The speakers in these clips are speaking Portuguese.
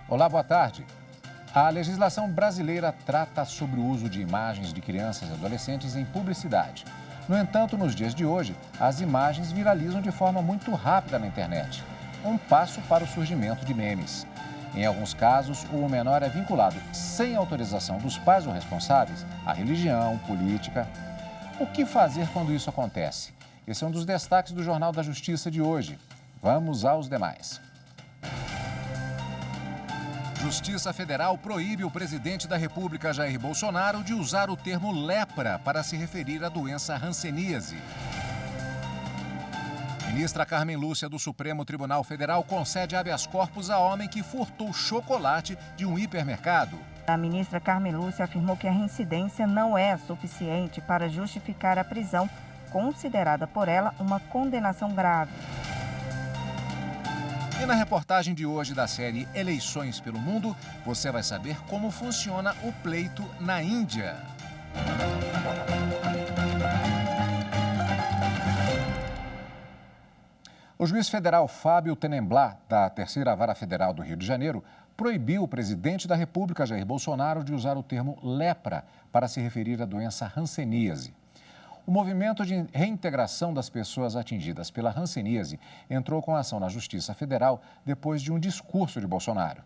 Olá, boa tarde. A legislação brasileira trata sobre o uso de imagens de crianças e adolescentes em publicidade. No entanto, nos dias de hoje, as imagens viralizam de forma muito rápida na internet. Um passo para o surgimento de memes. Em alguns casos, o menor é vinculado, sem autorização dos pais ou responsáveis, à religião, política. O que fazer quando isso acontece? Esse é um dos destaques do Jornal da Justiça de hoje. Vamos aos demais. Justiça Federal proíbe o presidente da República, Jair Bolsonaro, de usar o termo lepra para se referir à doença hanseníase. Ministra Carmen Lúcia do Supremo Tribunal Federal concede habeas corpus a homem que furtou chocolate de um hipermercado. A ministra Carmen Lúcia afirmou que a reincidência não é suficiente para justificar a prisão, considerada por ela uma condenação grave. E na reportagem de hoje da série Eleições pelo Mundo, você vai saber como funciona o pleito na Índia. O juiz federal Fábio Tenenblá, da Terceira Vara Federal do Rio de Janeiro, proibiu o presidente da República, Jair Bolsonaro, de usar o termo lepra para se referir à doença hanseníase. O movimento de reintegração das pessoas atingidas pela hanseníase entrou com ação na Justiça Federal depois de um discurso de Bolsonaro.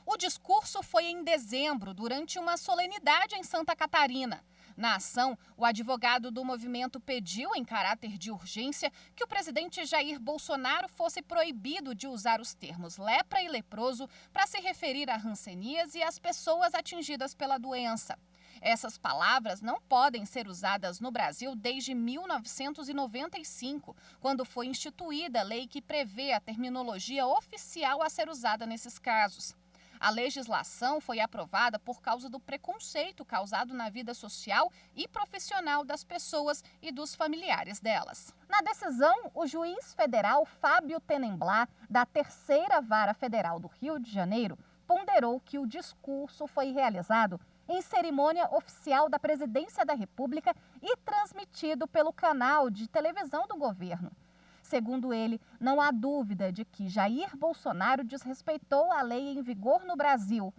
O discurso foi em dezembro, durante uma solenidade em Santa Catarina. Na ação, o advogado do movimento pediu, em caráter de urgência, que o presidente Jair Bolsonaro fosse proibido de usar os termos lepra e leproso para se referir à hanseníase e às pessoas atingidas pela doença. Essas palavras não podem ser usadas no Brasil desde 1995, quando foi instituída a lei que prevê a terminologia oficial a ser usada nesses casos. A legislação foi aprovada por causa do preconceito causado na vida social e profissional das pessoas e dos familiares delas. Na decisão, o juiz federal Fábio Tenenblá, da Terceira Vara Federal do Rio de Janeiro, ponderou que o discurso foi realizado em cerimônia oficial da Presidência da República e transmitido pelo canal de televisão do governo. Segundo ele, não há dúvida de que Jair Bolsonaro desrespeitou a lei em vigor no Brasil.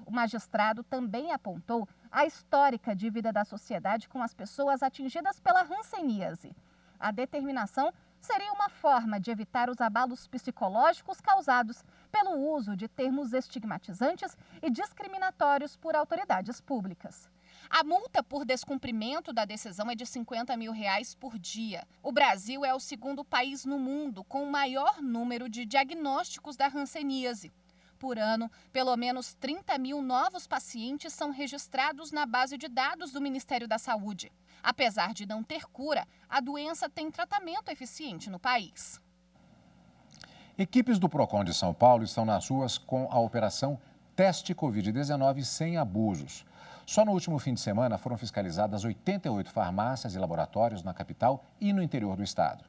O magistrado também apontou a histórica dívida da sociedade com as pessoas atingidas pela hanseníase. A determinação seria uma forma de evitar os abalos psicológicos causados pelo uso de termos estigmatizantes e discriminatórios por autoridades públicas. A multa por descumprimento da decisão é de R$50 mil por dia. O Brasil é o segundo país no mundo com o maior número de diagnósticos da hanseníase. Por ano, pelo menos 30 mil novos pacientes são registrados na base de dados do Ministério da Saúde. Apesar de não ter cura, a doença tem tratamento eficiente no país. Equipes do PROCON de São Paulo estão nas ruas com a operação Teste Covid-19 sem abusos. Só no último fim de semana foram fiscalizadas 88 farmácias e laboratórios na capital e no interior do estado.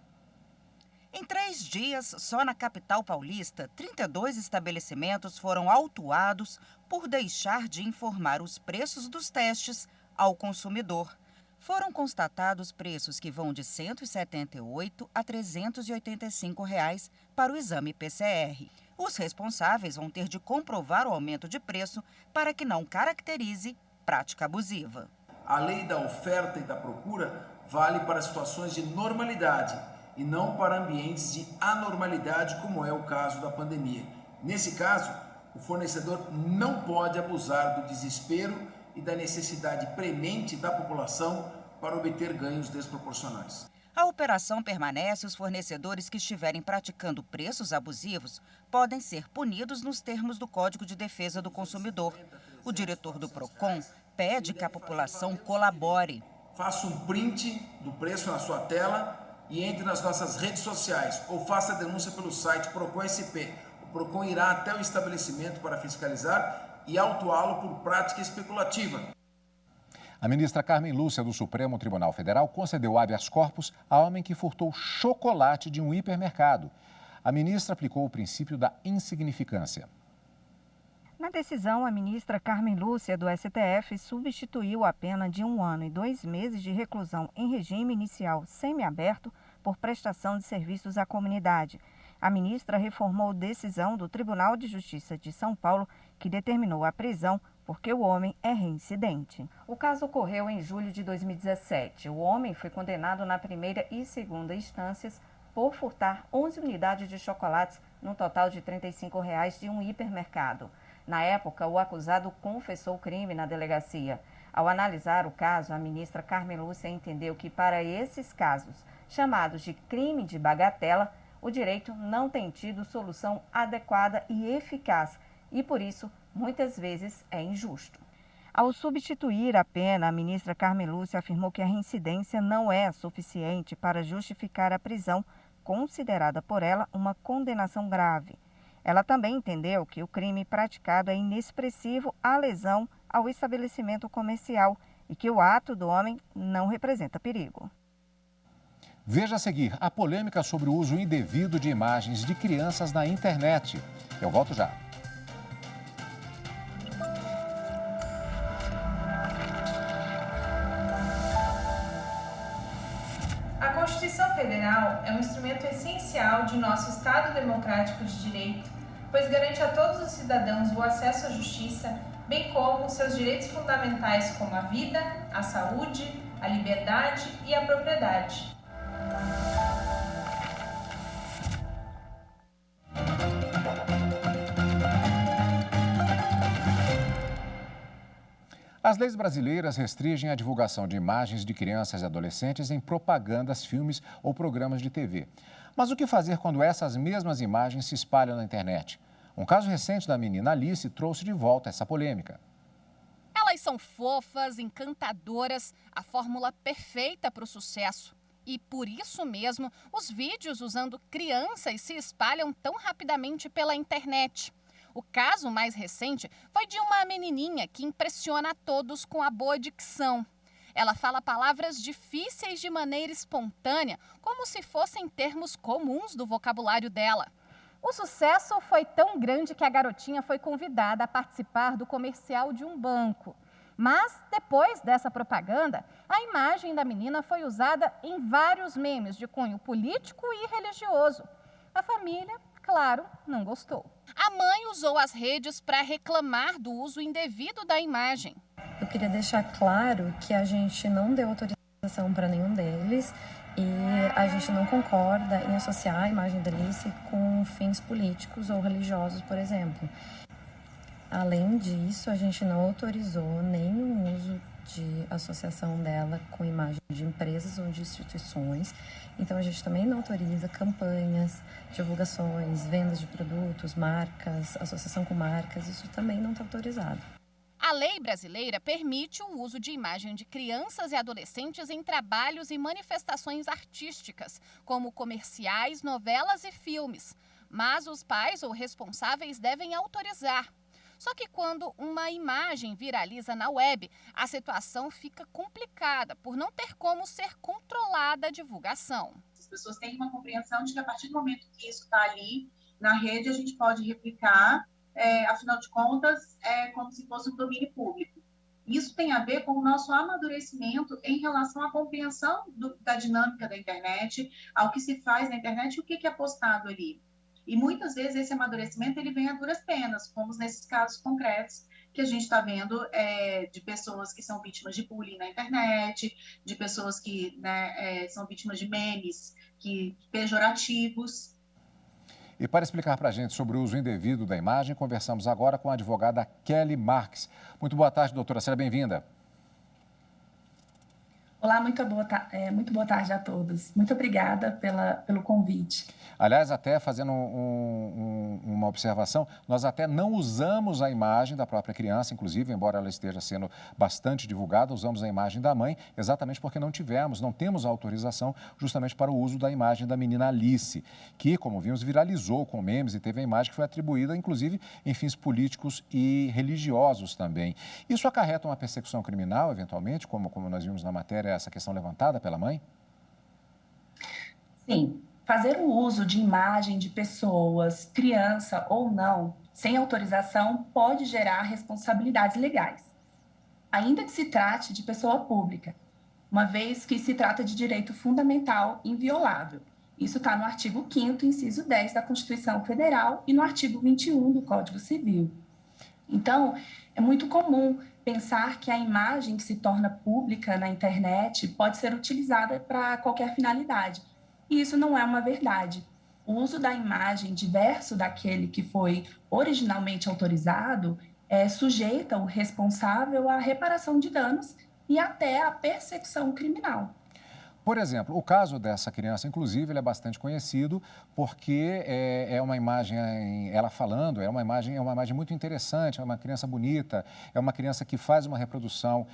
Em 3 dias, só na capital paulista, 32 estabelecimentos foram autuados por deixar de informar os preços dos testes ao consumidor. Foram constatados preços que vão de R$ 178 a R$ 385 para o exame PCR. Os responsáveis vão ter de comprovar o aumento de preço para que não caracterize prática abusiva. A lei da oferta e da procura vale para situações de normalidade e não para ambientes de anormalidade, como é o caso da pandemia. Nesse caso, o fornecedor não pode abusar do desespero e da necessidade premente da população para obter ganhos desproporcionais. A operação permanece. Os fornecedores que estiverem praticando preços abusivos podem ser punidos nos termos do Código de Defesa do Consumidor. O diretor do PROCON pede que a população colabore. Faça um print do preço na sua tela e entre nas nossas redes sociais ou faça a denúncia pelo site PROCON SP. O PROCON irá até o estabelecimento para fiscalizar e autuá-lo por prática especulativa. A ministra Carmen Lúcia do Supremo Tribunal Federal concedeu habeas corpus a homem que furtou chocolate de um hipermercado. A ministra aplicou o princípio da insignificância. Na decisão, a ministra Carmen Lúcia do STF substituiu a pena de 1 ano e 2 meses de reclusão em regime inicial semiaberto por prestação de serviços à comunidade. A ministra reformou decisão do Tribunal de Justiça de São Paulo, que determinou a prisão porque o homem é reincidente. O caso ocorreu em julho de 2017. O homem foi condenado na primeira e segunda instâncias por furtar 11 unidades de chocolates no total de R$ 35 de um hipermercado. Na época, o acusado confessou o crime na delegacia. Ao analisar o caso, a ministra Carmen Lúcia entendeu que para esses casos, chamados de crime de bagatela, o direito não tem tido solução adequada e eficaz e, por isso, muitas vezes é injusto. Ao substituir a pena, a ministra Carmen Lúcia afirmou que a reincidência não é suficiente para justificar a prisão, considerada por ela uma condenação grave. Ela também entendeu que o crime praticado é inexpressivo à lesão ao estabelecimento comercial e que o ato do homem não representa perigo. Veja a seguir a polêmica sobre o uso indevido de imagens de crianças na internet. Eu volto já. A Constituição Federal é um instrumento essencial de nosso Estado democrático de direito, pois garante a todos os cidadãos o acesso à justiça, bem como seus direitos fundamentais como a vida, a saúde, a liberdade e a propriedade. As leis brasileiras restringem a divulgação de imagens de crianças e adolescentes em propagandas, filmes ou programas de TV. Mas o que fazer quando essas mesmas imagens se espalham na internet? Um caso recente da menina Alice trouxe de volta essa polêmica. Elas são fofas, encantadoras, a fórmula perfeita para o sucesso. E por isso mesmo, os vídeos usando crianças se espalham tão rapidamente pela internet. O caso mais recente foi de uma menininha que impressiona a todos com a boa dicção. Ela fala palavras difíceis de maneira espontânea, como se fossem termos comuns do vocabulário dela. O sucesso foi tão grande que a garotinha foi convidada a participar do comercial de um banco. Mas, depois dessa propaganda, a imagem da menina foi usada em vários memes de cunho político e religioso. A família, claro, não gostou. A mãe usou as redes para reclamar do uso indevido da imagem. Eu queria deixar claro que a gente não deu autorização para nenhum deles e a gente não concorda em associar a imagem da Alice com fins políticos ou religiosos, por exemplo. Além disso, a gente não autorizou nenhum uso de associação dela com imagem de empresas ou de instituições. Então, a gente também não autoriza campanhas, divulgações, vendas de produtos, marcas, associação com marcas. Isso também não está autorizado. A lei brasileira permite o uso de imagem de crianças e adolescentes em trabalhos e manifestações artísticas, como comerciais, novelas e filmes. Mas os pais ou responsáveis devem autorizar. Só que quando uma imagem viraliza na web, a situação fica complicada por não ter como ser controlada a divulgação. As pessoas têm uma compreensão de que a partir do momento que isso está ali na rede, a gente pode replicar, afinal de contas, é como se fosse um domínio público. Isso tem a ver com o nosso amadurecimento em relação à compreensão da dinâmica da internet, ao que se faz na internet e o que é postado ali. E muitas vezes esse amadurecimento ele vem a duras penas, como nesses casos concretos que a gente está vendo de pessoas que são vítimas de bullying na internet, de pessoas que são vítimas de memes pejorativos. E para explicar para a gente sobre o uso indevido da imagem, conversamos agora com a advogada Kelly Marques. Muito boa tarde, doutora. Seja bem-vinda. Olá, muito boa tarde a todos. Muito obrigada pelo convite. Aliás, até fazendo uma observação, nós até não usamos a imagem da própria criança, inclusive, embora ela esteja sendo bastante divulgada, usamos a imagem da mãe, exatamente porque não temos autorização justamente para o uso da imagem da menina Alice, que, como vimos, viralizou com memes e teve a imagem que foi atribuída, inclusive, em fins políticos e religiosos também. Isso acarreta uma persecução criminal, eventualmente, como nós vimos na matéria, essa questão levantada pela mãe? Sim. Fazer o uso de imagem de pessoas, criança ou não, sem autorização, pode gerar responsabilidades legais, ainda que se trate de pessoa pública, uma vez que se trata de direito fundamental inviolável. Isso está no artigo 5º, inciso 10 da Constituição Federal e no artigo 21 do Código Civil. Então, é muito comum pensar que a imagem que se torna pública na internet pode ser utilizada para qualquer finalidade. E isso não é uma verdade. O uso da imagem diverso daquele que foi originalmente autorizado sujeita o responsável à reparação de danos e até à persecução criminal. Por exemplo, o caso dessa criança, inclusive, ele é bastante conhecido porque é uma imagem, ela falando, é uma imagem muito interessante, é uma criança bonita, é uma criança que faz uma reprodução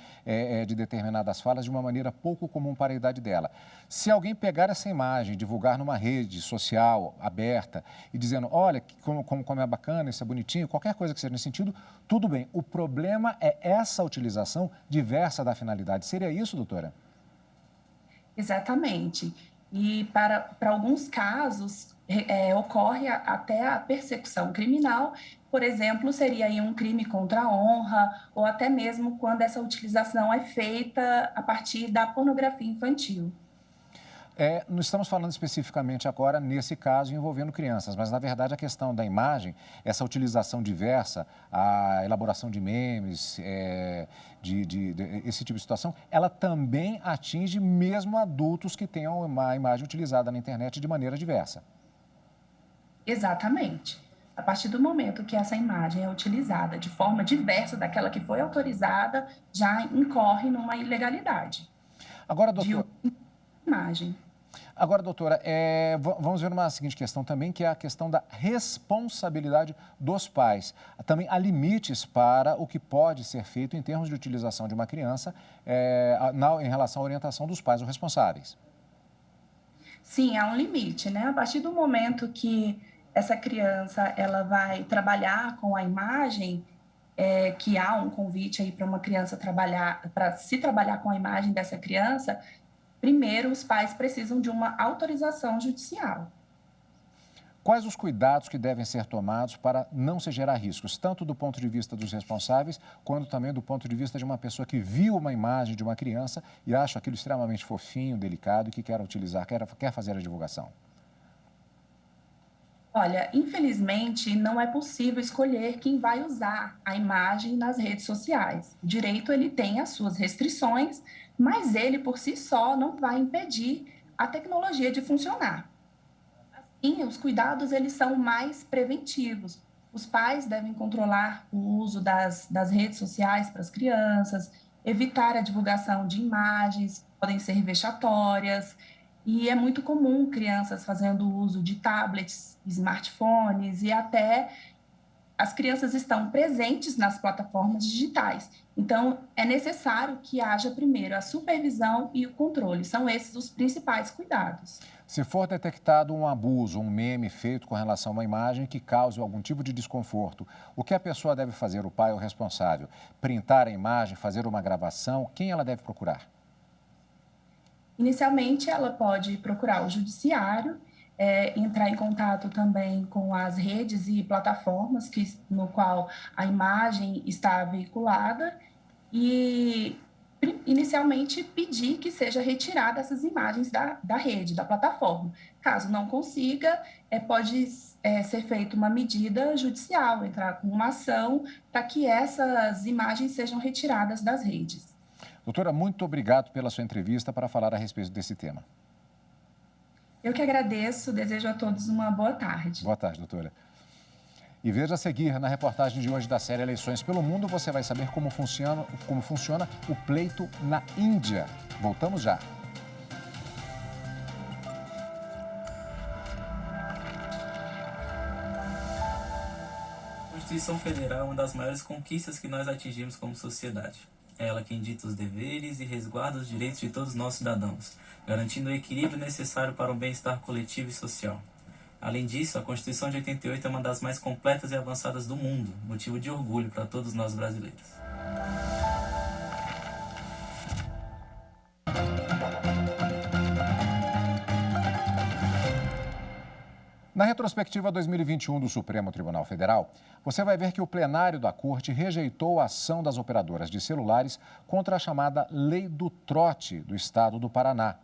de determinadas falas de uma maneira pouco comum para a idade dela. Se alguém pegar essa imagem, divulgar numa rede social aberta e dizendo, olha, como é bacana, isso é bonitinho, qualquer coisa que seja nesse sentido, tudo bem. O problema é essa utilização diversa da finalidade. Seria isso, doutora? Exatamente. E para alguns casos, ocorre até a persecução criminal, por exemplo, seria aí um crime contra a honra, ou até mesmo quando essa utilização é feita a partir da pornografia infantil. Nós estamos falando especificamente agora nesse caso envolvendo crianças, mas na verdade a questão da imagem, essa utilização diversa, a elaboração de memes, esse tipo de situação, ela também atinge mesmo adultos que tenham uma imagem utilizada na internet de maneira diversa. Exatamente. A partir do momento que essa imagem é utilizada de forma diversa daquela que foi autorizada, já incorre numa ilegalidade. Agora, doutor... imagem. Agora, doutora, vamos ver uma seguinte questão também, que é a questão da responsabilidade dos pais. Também há limites para o que pode ser feito em termos de utilização de uma criança em relação à orientação dos pais ou responsáveis. Sim, há um limite, né? A partir do momento que essa criança ela vai trabalhar com a imagem, que há um convite aí para uma criança para se trabalhar com a imagem dessa criança, primeiro, os pais precisam de uma autorização judicial. Quais os cuidados que devem ser tomados para não se gerar riscos, tanto do ponto de vista dos responsáveis, quanto também do ponto de vista de uma pessoa que viu uma imagem de uma criança e acha aquilo extremamente fofinho, delicado e que quer utilizar, quer fazer a divulgação? Olha, infelizmente, não é possível escolher quem vai usar a imagem nas redes sociais. O direito, ele tem as suas restrições, mas ele, por si só, não vai impedir a tecnologia de funcionar. Assim, os cuidados, eles são mais preventivos. Os pais devem controlar o uso das redes sociais para as crianças, evitar a divulgação de imagens que podem ser vexatórias, e é muito comum crianças fazendo uso de tablets, smartphones e até as crianças estão presentes nas plataformas digitais. Então, é necessário que haja primeiro a supervisão e o controle. São esses os principais cuidados. Se for detectado um abuso, um meme feito com relação a uma imagem que cause algum tipo de desconforto, o que a pessoa deve fazer, o pai ou o responsável? Printar a imagem, fazer uma gravação? Quem ela deve procurar? Inicialmente, ela pode procurar o judiciário, entrar em contato também com as redes e plataformas no qual a imagem está veiculada e, inicialmente, pedir que seja retirada essas imagens da rede, da plataforma. Caso não consiga, pode ser feita uma medida judicial, entrar com uma ação para que essas imagens sejam retiradas das redes. Doutora, muito obrigado pela sua entrevista para falar a respeito desse tema. Eu que agradeço, desejo a todos uma boa tarde. Boa tarde, doutora. E veja a seguir, na reportagem de hoje da série Eleições pelo Mundo, você vai saber como funciona o pleito na Índia. Voltamos já. A Constituição Federal é uma das maiores conquistas que nós atingimos como sociedade. É ela quem dita os deveres e resguarda os direitos de todos nós cidadãos, garantindo o equilíbrio necessário para o bem-estar coletivo e social. Além disso, a Constituição de 88 é uma das mais completas e avançadas do mundo, motivo de orgulho para todos nós brasileiros. Na retrospectiva 2021 do Supremo Tribunal Federal, você vai ver que o plenário da Corte rejeitou a ação das operadoras de celulares contra a chamada Lei do Trote do Estado do Paraná.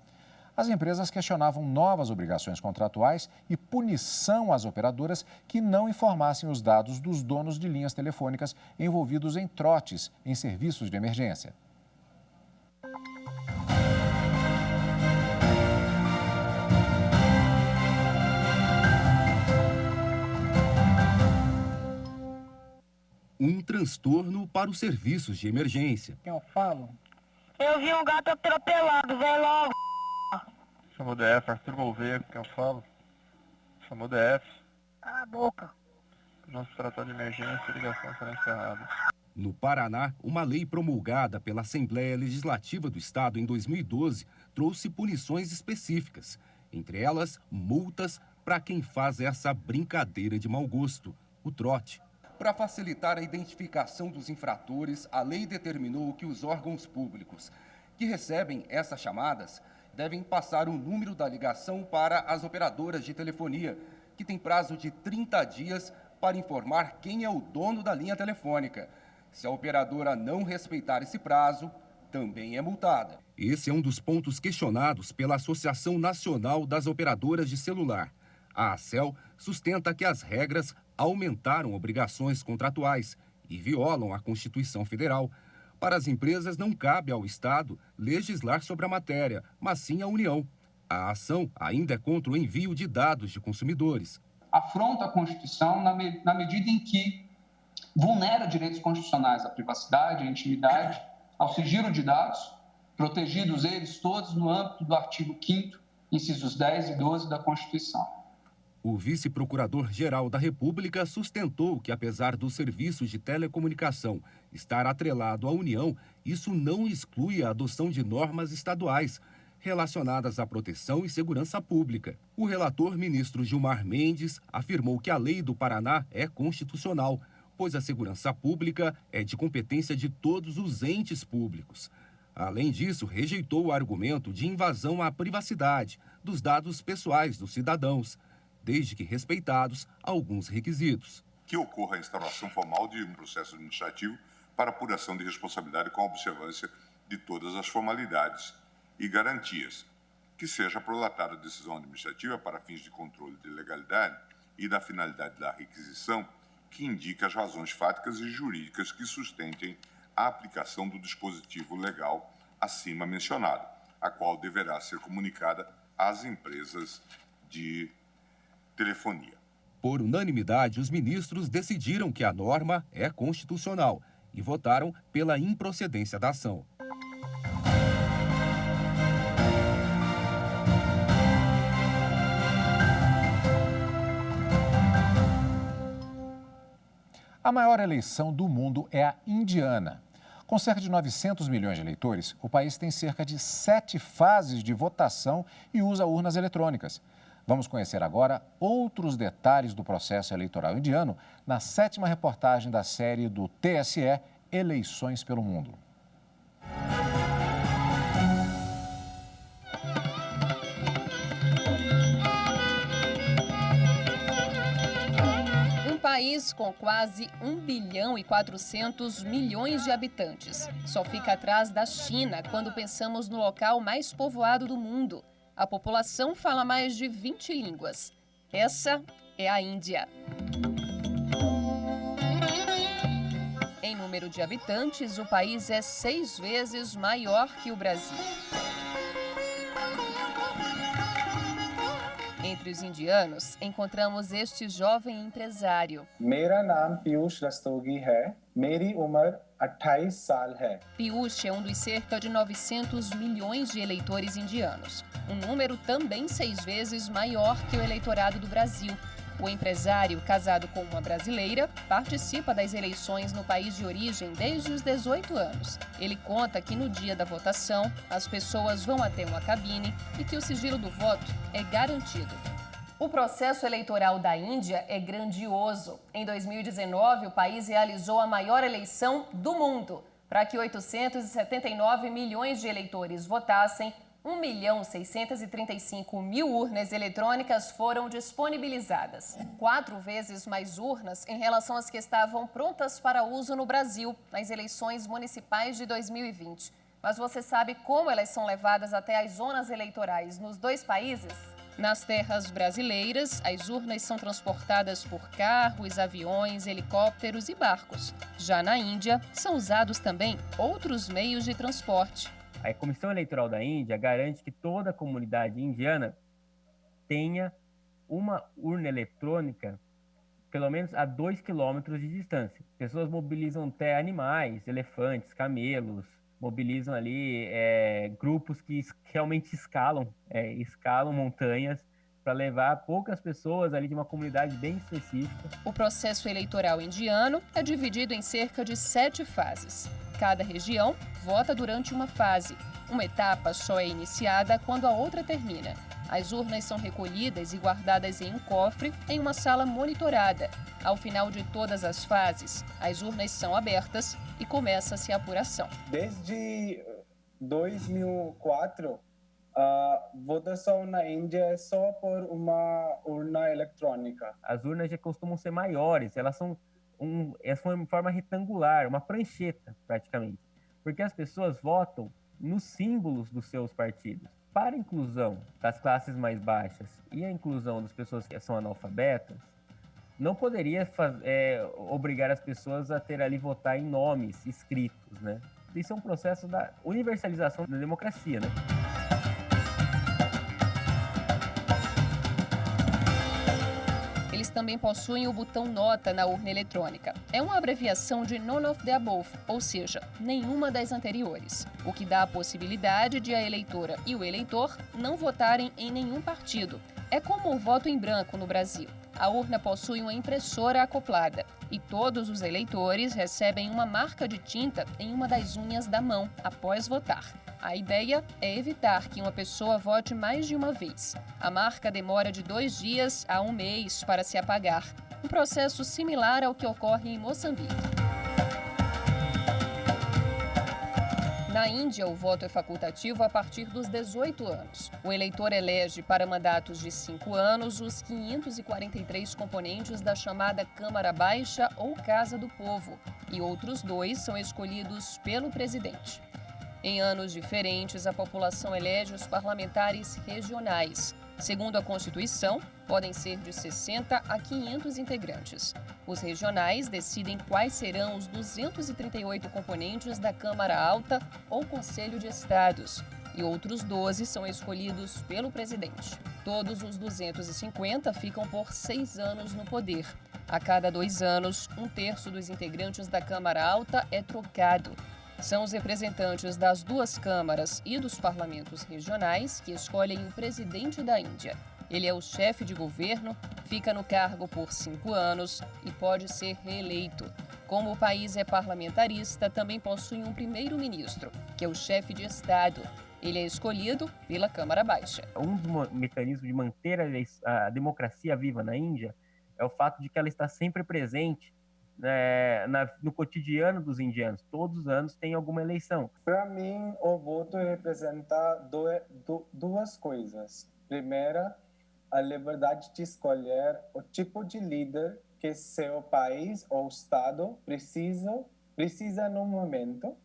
as empresas questionavam novas obrigações contratuais e punição às operadoras que não informassem os dados dos donos de linhas telefônicas envolvidos em trotes em serviços de emergência. Um transtorno para os serviços de emergência. Quem eu falo? Eu vi um gato atropelado, vem logo. Chamou DF, Arthur Gouveia, quem eu falo? Chamou DF. Cala a boca. Não se tratar de emergência, a ligação será encerrada. No Paraná, uma lei promulgada pela Assembleia Legislativa do Estado em 2012 trouxe punições específicas. Entre elas, multas para quem faz essa brincadeira de mau gosto, o trote. Para facilitar a identificação dos infratores, a lei determinou que os órgãos públicos que recebem essas chamadas devem passar o número da ligação para as operadoras de telefonia, que tem prazo de 30 dias para informar quem é o dono da linha telefônica. Se a operadora não respeitar esse prazo, também é multada. Esse é um dos pontos questionados pela Associação Nacional das Operadoras de Celular. A ACEL sustenta que as regras aumentaram obrigações contratuais e violam a Constituição Federal. Para as empresas, não cabe ao Estado legislar sobre a matéria, mas sim à União. A ação ainda é contra o envio de dados de consumidores. Afronta a Constituição na medida em que vulnera direitos constitucionais à privacidade, à intimidade, ao sigilo de dados, protegidos eles todos no âmbito do artigo 5º, incisos 10 e 12 da Constituição. O vice-procurador-geral da República sustentou que, apesar dos serviços de telecomunicação estar atrelado à União, isso não exclui a adoção de normas estaduais relacionadas à proteção e segurança pública. O relator, ministro Gilmar Mendes, afirmou que a lei do Paraná é constitucional, pois a segurança pública é de competência de todos os entes públicos. Além disso, rejeitou o argumento de invasão à privacidade dos dados pessoais dos cidadãos, desde que respeitados alguns requisitos. Que ocorra a instauração formal de um processo administrativo para apuração de responsabilidade com a observância de todas as formalidades e garantias. Que seja prolatada a decisão administrativa para fins de controle de legalidade e da finalidade da requisição, que indique as razões fáticas e jurídicas que sustentem a aplicação do dispositivo legal acima mencionado, a qual deverá ser comunicada às empresas de telefonia. Por unanimidade, os ministros decidiram que a norma é constitucional e votaram pela improcedência da ação. A maior eleição do mundo é a indiana. Com cerca de 900 milhões de eleitores, o país tem cerca de 7 fases de votação e usa urnas eletrônicas. Vamos conhecer agora outros detalhes do processo eleitoral indiano na 7ª reportagem da série do TSE, Eleições pelo Mundo. Um país com quase 1 bilhão e 400 milhões de habitantes. Só fica atrás da China quando pensamos no local mais povoado do mundo. A população fala mais de 20 línguas. Essa é a Índia. Em número de habitantes, o país é 6 vezes maior que o Brasil. Entre os indianos, encontramos este jovem empresário. Mera naam Piyush Rastogi hai. Meri umar 28 saal hai. Piyush é um dos cerca de 900 milhões de eleitores indianos. Um número também 6 vezes maior que o eleitorado do Brasil. O empresário, casado com uma brasileira, participa das eleições no país de origem desde os 18 anos. Ele conta que no dia da votação, as pessoas vão até uma cabine e que o sigilo do voto é garantido. O processo eleitoral da Índia é grandioso. Em 2019, o país realizou a maior eleição do mundo. Para que 879 milhões de eleitores votassem, 1.635.000 urnas eletrônicas foram disponibilizadas. 4 vezes mais urnas em relação às que estavam prontas para uso no Brasil nas eleições municipais de 2020. Mas você sabe como elas são levadas até as zonas eleitorais nos dois países? Nas terras brasileiras, as urnas são transportadas por carros, aviões, helicópteros e barcos. Já na Índia, são usados também outros meios de transporte. A Comissão Eleitoral da Índia garante que toda a comunidade indiana tenha uma urna eletrônica pelo menos a 2 quilômetros de distância. Pessoas mobilizam até animais, elefantes, camelos, mobilizam ali grupos que realmente escalam montanhas para levar poucas pessoas ali de uma comunidade bem específica. O processo eleitoral indiano é dividido em cerca de 7 fases. Cada região vota durante uma fase. Uma etapa só é iniciada quando a outra termina. As urnas são recolhidas e guardadas em um cofre em uma sala monitorada. Ao final de todas as fases, as urnas são abertas e começa-se a apuração. Desde 2004, a votação na Índia é só por uma urna eletrônica. As urnas já costumam ser maiores, elas são em forma retangular, uma prancheta praticamente, porque as pessoas votam nos símbolos dos seus partidos. Para a inclusão das classes mais baixas e a inclusão das pessoas que são analfabetas, não poderia obrigar as pessoas a ter ali votar em nomes escritos, né? Isso é um processo da universalização da democracia, né? Eles também possuem o botão nota na urna eletrônica. É uma abreviação de None of the Above, ou seja, nenhuma das anteriores, o que dá a possibilidade de a eleitora e o eleitor não votarem em nenhum partido. É como o voto em branco no Brasil. A urna possui uma impressora acoplada e todos os eleitores recebem uma marca de tinta em uma das unhas da mão após votar. A ideia é evitar que uma pessoa vote mais de uma vez. A marca demora de 2 dias a 1 mês para se apagar, um processo similar ao que ocorre em Moçambique. Na Índia, o voto é facultativo a partir dos 18 anos. O eleitor elege para mandatos de 5 anos os 543 componentes da chamada Câmara Baixa ou Casa do Povo, e outros 2 são escolhidos pelo presidente. Em anos diferentes, a população elege os parlamentares regionais. Segundo a Constituição, podem ser de 60 a 500 integrantes. Os regionais decidem quais serão os 238 componentes da Câmara Alta ou Conselho de Estados, e outros 12 são escolhidos pelo presidente. Todos os 250 ficam por 6 anos no poder. A cada 2 anos, 1/3 dos integrantes da Câmara Alta é trocado. São os representantes das 2 câmaras e dos parlamentos regionais que escolhem o presidente da Índia. Ele é o chefe de governo, fica no cargo por 5 anos e pode ser reeleito. Como o país é parlamentarista, também possui um primeiro-ministro, que é o chefe de Estado. Ele é escolhido pela Câmara Baixa. Um dos mecanismos de manter a democracia viva na Índia é o fato de que ela está sempre presente no cotidiano dos indianos. Todos os anos tem alguma eleição. Para mim, o voto representa 2 coisas. Primeira, a liberdade de escolher o tipo de líder que seu país ou estado precisa no momento.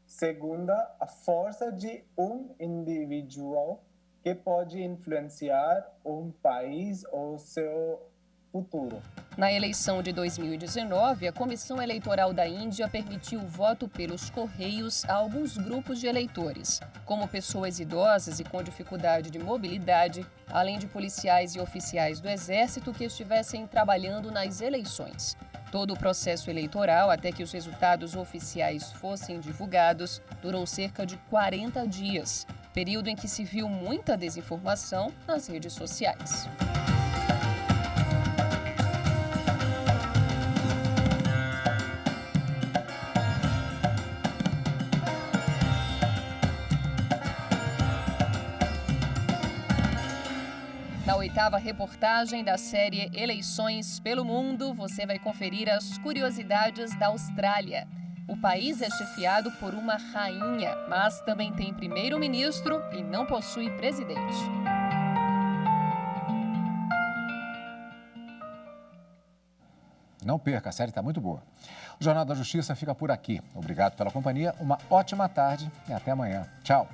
Segunda, a força de um indivíduo que pode influenciar um país ou seu futuro. Na eleição de 2019, a Comissão Eleitoral da Índia permitiu o voto pelos correios a alguns grupos de eleitores, como pessoas idosas e com dificuldade de mobilidade, além de policiais e oficiais do Exército que estivessem trabalhando nas eleições. Todo o processo eleitoral, até que os resultados oficiais fossem divulgados, durou cerca de 40 dias, período em que se viu muita desinformação nas redes sociais. Na 8ª reportagem da série Eleições pelo Mundo, você vai conferir as curiosidades da Austrália. O país é chefiado por uma rainha, mas também tem primeiro-ministro e não possui presidente. Não perca, a série está muito boa. O Jornal da Justiça fica por aqui. Obrigado pela companhia, uma ótima tarde e até amanhã. Tchau.